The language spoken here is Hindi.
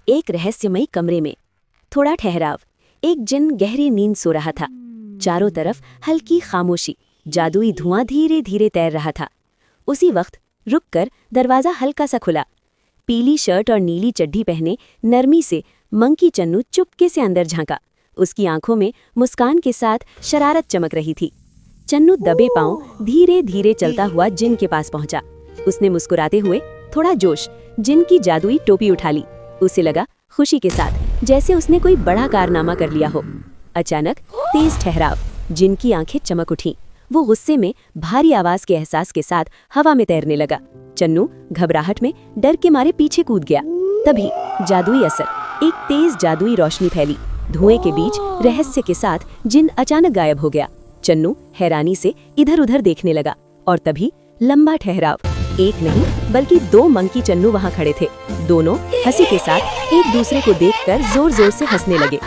एक रहस्यमयी कमरे में। थोड़ा ठहराव। एक जिन गहरी नींद सो रहा था। चारों तरफ हल्की खामोशी, जादुई धुआं धीरे धीरे तैर रहा था। उसी वक्त रुककर दरवाज़ा हल्का सा खुला। पीली शर्ट और नीली चड्ढी पहने नरमी से मंकी चन्नू चुपके से अंदर झांका। उसकी आंखों में मुस्कान के साथ शरारत चमक रही थी। चन्नू दबे पांव धीरे धीरे चलता हुआ जिन के पास पहुंचा। उसने मुस्कुराते हुए थोड़ा जोश जिन की जादुई टोपी उठा ली। उसे लगा खुशी के साथ जैसे उसने कोई बड़ा कारनामा कर लिया हो। अचानक तेज ठहराव, जिन की आंखें चमक उठीं। वो गुस्से में भारी आवाज के एहसास के साथ हवा में तैरने लगा। चन्नू घबराहट में डर के मारे पीछे कूद गया। तभी जादुई असर, एक तेज जादुई रोशनी फैली। धुएं के बीच रहस्य के साथ जिन अचानक गायब हो गया। चन्नू हैरानी से इधर उधर देखने लगा और तभी लंबा ठहराव। एक नहीं बल्कि 2 मंकी चन्नू वहां खड़े थे। दोनों हंसी के साथ एक दूसरे को देखकर जोर जोर से हंसने लगे।